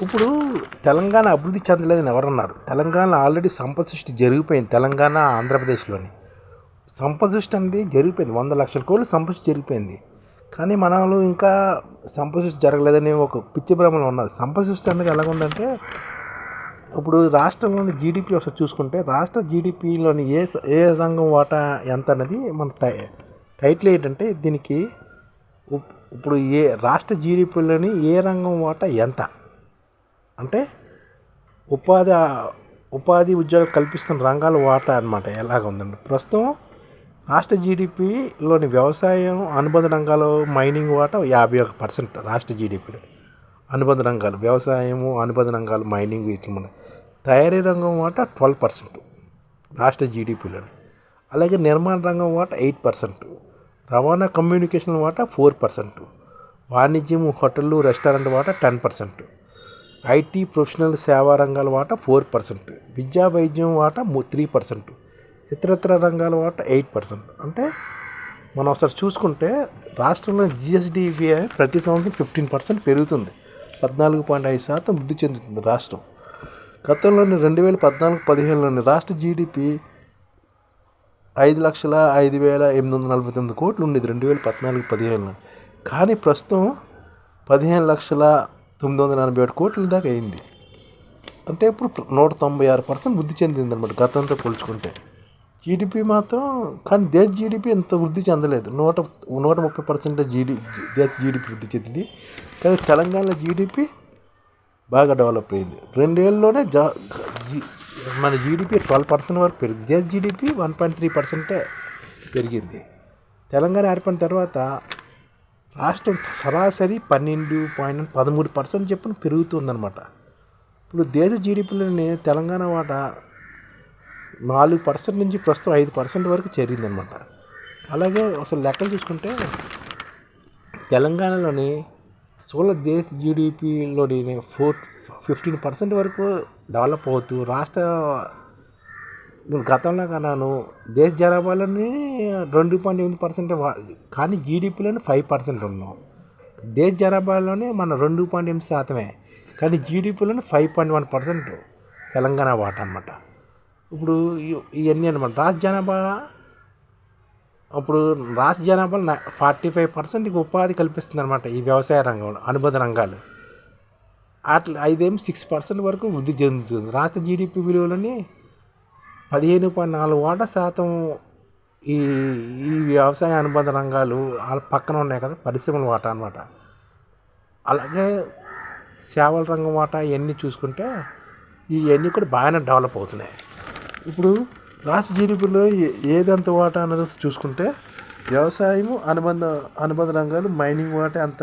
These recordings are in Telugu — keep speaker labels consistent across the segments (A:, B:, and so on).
A: ఇప్పుడు తెలంగాణ అభివృద్ధి చెందలేదని ఎవరన్నారు? తెలంగాణలో ఆల్రెడీ సంపద సృష్టి జరిగిపోయింది. తెలంగాణ, ఆంధ్రప్రదేశ్‌లోని. సంపద సృష్టి అనేది జరిగిపోయింది. 100,00,000 కోట్లు సంపద సృష్టి జరిగిపోయింది. కానీ మనలో ఇంకా సంపద సృష్టి జరగలేదని ఒక పిచ్చి భ్రమలో ఉన్నారు. సంపద సృష్టి అనేది ఎలాగుందంటే, ఇప్పుడు రాష్ట్రంలోని జీడిపి ఒకసారి చూసుకుంటే, రాష్ట్ర జీడిపిలోని ఏ రంగం వాటా ఎంత అనేది మన టైటిల్ ఏంటంటే దీనికి ఇప్పుడు రాష్ట్ర జీడిపిలోని ఏ రంగం వాటా ఎంత అంటే ఉపాధి ఉద్యోగాలు కల్పిస్తున్న రంగాల వాటా అనమాట. ఎలాగ ఉందండి ప్రస్తుతం రాష్ట్ర జీడిపిలోని వ్యవసాయం అనుబంధ రంగాలు మైనింగ్ వాటా 51% రాష్ట్ర జీడిపిలో. అనుబంధ రంగాలు వ్యవసాయము, అనుబంధ రంగాలు మైనింగ్ ఇట్లా. తయారీ రంగం వాటా 12% రాష్ట్ర జీడిపిలో. అలాగే నిర్మాణ రంగం వాటా 8%, రవాణా కమ్యూనికేషన్ వాటా 4%, వాణిజ్యం హోటళ్ళు రెస్టారెంట్ వాటా 10%, ఐటీ ప్రొఫెషనల్ సేవా రంగాల వాటా 4%, విద్యా వైద్యం వాటా 3%, ఇతరత్ర రంగాల వాటా 8%. అంటే మనం ఒకసారి చూసుకుంటే రాష్ట్రంలో జిఎస్డిపిఐ ప్రతి సంవత్సరం 15% పెరుగుతుంది. 14.5% వృద్ధి చెందుతుంది రాష్ట్రం. గతంలోని 2014-15లోని రాష్ట్ర జీడిపి 5,05,849 కోట్లు ఉండేది 2014-15లో. కానీ ప్రస్తుతం 15,987 కోట్ల దాకా అయింది. అంటే ఇప్పుడు 196% వృద్ధి చెందిందన్నమాట గతంతో పోల్చుకుంటే. జీడిపి మాత్రం కానీ దేశ జీడిపి ఎంత వృద్ధి చెందలేదు. 130% దేశ జీడిపి వృద్ధి చెందింది. కానీ తెలంగాణలో జీడిపి బాగా డెవలప్ అయింది. 2 ఏళ్ళలోనే మన జీడిపి 12% వరకు పెరిగింది. దేశ జీడిపి 1.3% పెరిగింది. తెలంగాణ ఏర్పడిన తర్వాత రాష్ట్రం సరాసరి 13% చెప్పిన పెరుగుతుందన్నమాట. ఇప్పుడు దేశ జీడిపిలోని తెలంగాణ వాటా 4% నుంచి ప్రస్తుతం 5% వరకు చేరిందనమాట. అలాగే అసలు లెక్కలు చూసుకుంటే తెలంగాణలోని స్థూల దేశ జీడిపిలోని 15% వరకు డెవలప్ అవుతూ రాష్ట్ర గతంలో కన్నాను దేశ జనాభాలోని 2.8% కానీ జీడిపిలోని 5% ఉన్నాం. దేశ జనాభాలోనే మన 2.8% కానీ జీడిపిలోని 5.1% తెలంగాణ వాటా అనమాట. ఇప్పుడు ఇవన్నీ అనమాట. రాష్ట్ర జనాభాలో 45% ఉపాధి కల్పిస్తుంది అనమాట ఈ వ్యవసాయ రంగంలో అనుబంధ రంగాలు. అట్లా 6% వరకు వృద్ధి చెందుతుంది. రాష్ట్ర జీడిపి విలువలని 15.4% ఈ వ్యవసాయ అనుబంధ రంగాలు వాళ్ళ పక్కన ఉన్నాయి కదా పరిశ్రమల వాటా అనమాట. అలాగే సేవల రంగం వాటా ఇవన్నీ చూసుకుంటే ఇవన్నీ కూడా బాగానే డెవలప్ అవుతున్నాయి. ఇప్పుడు రాష్ట్ర జీడిపిలో ఏదంత వాటా అన్నది చూసుకుంటే వ్యవసాయము అనుబంధ రంగాలు మైనింగ్ వాటా అంత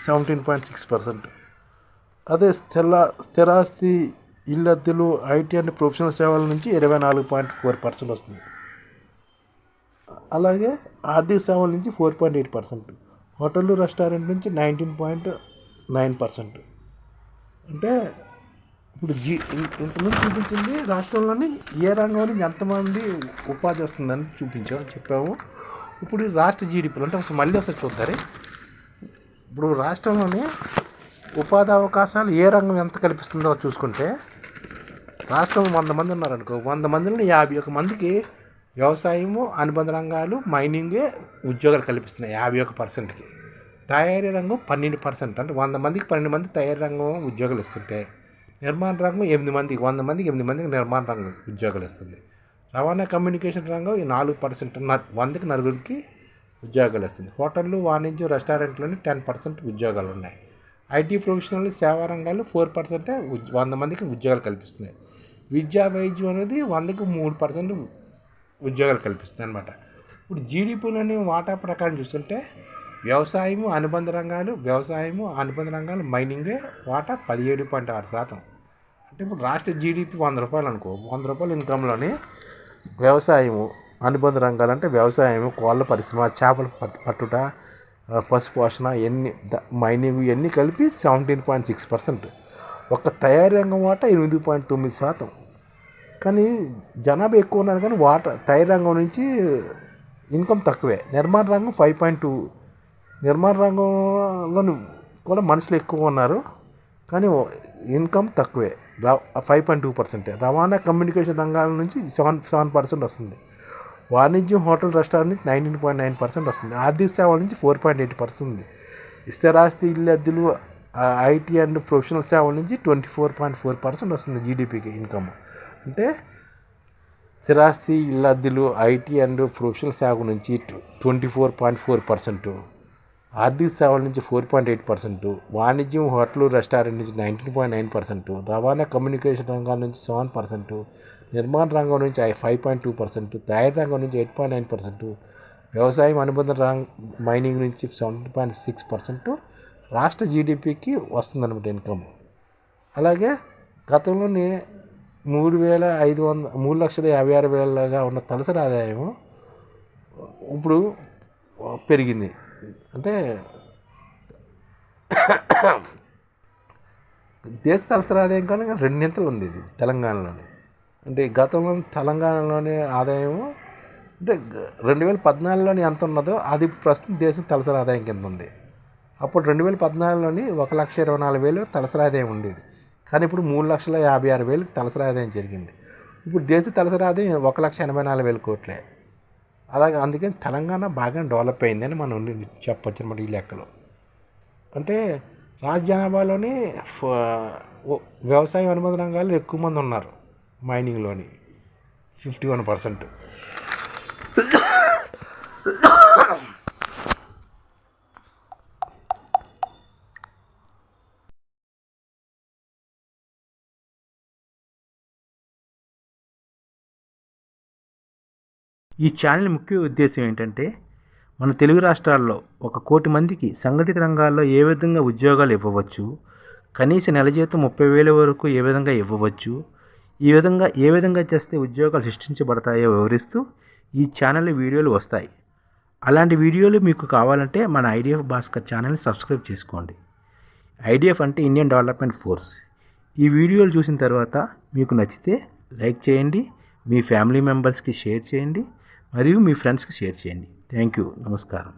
A: 17.6%. అదే స్థిరాస్తి ఇళ్ళ అద్దెలు ఐటీ అండ్ ప్రొఫెషనల్ సేవల నుంచి 24.4% వస్తుంది. అలాగే ఆర్థిక సేవల నుంచి 4.8%, హోటళ్ళు రెస్టారెంట్ నుంచి 19.9%. అంటే ఇప్పుడు ఇంతకుముందు చూపించింది రాష్ట్రంలోని ఏ రంగంలో ఎంతమంది ఉపాధి వస్తుందని చెప్పాము. ఇప్పుడు రాష్ట్ర జీడిపిలో అంటే మళ్ళీ ఒకసారి చూద్దారు. ఇప్పుడు రాష్ట్రంలోని ఉపాధి అవకాశాలు ఏ రంగం ఎంత కల్పిస్తుందో చూసుకుంటే రాష్ట్రం 100 మంది ఉన్నారనుకో, 100 మందిలో 51 మందికి వ్యవసాయము అనుబంధ రంగాలు మైనింగే ఉద్యోగాలు కల్పిస్తున్నాయి 51%కి. తయారీ రంగం 12%, అంటే 100 మందికి 12 మంది తయారీ రంగం ఉద్యోగాలు ఇస్తుంటే నిర్మాణ రంగం 8 మందికి 100 మందికి 8 మందికి నిర్మాణ రంగం ఉద్యోగాలు ఇస్తుంది. రవాణా కమ్యూనికేషన్ రంగం 4%, 100కి 4 ఉద్యోగాలు ఇస్తుంది. హోటళ్ళు వాణిజ్యం రెస్టారెంట్లోని 10% ఉద్యోగాలు ఉన్నాయి. ఐటీ ప్రొఫెషనల్ సేవా రంగాలు 4% 100 మందికి ఉద్యోగాలు కల్పిస్తున్నాయి. విద్యా వైద్యం అనేది 100కి 3% ఉద్యోగాలు కల్పిస్తుంది అనమాట. ఇప్పుడు జీడిపిలోని వాటా ప్రకారం చూస్తుంటే వ్యవసాయము అనుబంధ రంగాలు మైనింగే వాటా 17.6%. అంటే ఇప్పుడు రాష్ట్ర జీడిపి 100 రూపాయలు అనుకో, 100 రూపాయల ఇన్కంలోని వ్యవసాయము అనుబంధ రంగాలు అంటే వ్యవసాయము, కోళ్ళ పరిశ్రమ, చేపలు పట్టుట, పశు పోషణ మైనింగ్ ఇవన్నీ కలిపి 17.6%. ఒక తయారీ రంగం వాటా 8.9%. కానీ జనాభా ఎక్కువ ఉన్నారు కానీ తయారీ రంగం నుంచి ఇన్కమ్ తక్కువే. నిర్మాణ రంగం 5.2, నిర్మాణ రంగంలో కూడా మనుషులు ఎక్కువ ఉన్నారు కానీ ఇన్కమ్ తక్కువే 5.2%. రవాణా కమ్యూనికేషన్ రంగాల నుంచి 7% వస్తుంది. వాణిజ్యం హోటల్ రెస్టారెంట్ నుంచి 19.9% వస్తుంది. ఆర్థిక సేవల నుంచి 4.8% ఉంది. స్థిరాస్తి ఇల్లు అద్దెలు ఐటీ అండ్ ప్రొఫెషనల్ సేవల నుంచి 24.4% వస్తుంది జీడిపికి ఇన్కమ్. అంటే స్థిరాస్తి ఇళ్ళ అద్దెలు ఐటీ అండ్ ప్రొఫెషనల్ సేవ నుంచి 24.4%, ఆర్థిక సేవల నుంచి 4.8%, వాణిజ్యం హోటల్ రెస్టారెంట్ నుంచి 19.9%, రవాణా కమ్యూనికేషన్ రంగాల నుంచి 7%, నిర్మాణ రంగం నుంచి 5.2%, తయారీ రంగం నుంచి 8.9%, వ్యవసాయం అనుబంధ మైనింగ్ నుంచి 7.6% రాష్ట్ర జీడిపికి వస్తుందన్నమాట ఇన్కమ్. అలాగే గతంలోని 3,56,000 ఉన్న తలసరి ఆదాయం ఇప్పుడు పెరిగింది. అంటే దేశ తలసరి ఆదాయం కానీ 2 ఉంది ఇది తెలంగాణలోనే. అంటే గతంలో తెలంగాణలోని ఆదాయం అంటే 2014లోని ఎంత ఉన్నదో అది ప్రస్తుతం దేశం తలసరి ఆదాయం కింద ఉంది. అప్పుడు 2014లోని 1,24,000 తలసరి ఆదాయం ఉండేది. కానీ ఇప్పుడు 3,56,000 తలసరి ఆదాయం జరిగింది. ఇప్పుడు దేశ తలసరి ఆదాయం 1,84,000 కోట్లే. అలాగే అందుకని తెలంగాణ బాగా డెవలప్ అయిందని మనం చెప్పచ్చు అన్నమాట ఈ లెక్కలో. అంటే రాష్ట్ర జనాభాలోని వ్యవసాయ అనుబంధ రంగాల్లో ఎక్కువ మంది ఉన్నారు. మైనింగ్లోని 51%.
B: ఈ ఛానల్ ముఖ్య ఉద్దేశం ఏంటంటే మన తెలుగు రాష్ట్రాల్లో 1 కోటి మందికి సంఘటిత రంగాల్లో ఏ విధంగా ఉద్యోగాలు ఇవ్వవచ్చు, కనీస నెల జీతం 30,000 వరకు ఏ విధంగా ఇవ్వవచ్చు, ఏ విధంగా చేస్తే ఉద్యోగాలు సృష్టించబడతాయో వివరిస్తూ ఈ ఛానల్లో వీడియోలు వస్తాయి. అలాంటి వీడియోలు మీకు కావాలంటే మన ఐడిఎఫ్ భాస్కర్ ఛానల్ని సబ్స్క్రైబ్ చేసుకోండి. ఐడిఎఫ్ అంటే ఇండియన్ డెవలప్మెంట్ ఫోర్స్. ఈ వీడియోలు చూసిన తర్వాత మీకు నచ్చితే లైక్ చేయండి, మీ ఫ్యామిలీ మెంబర్స్కి షేర్ చేయండి, మరియు మీ ఫ్రెండ్స్కి షేర్ చేయండి. Thank you. నమస్కారం.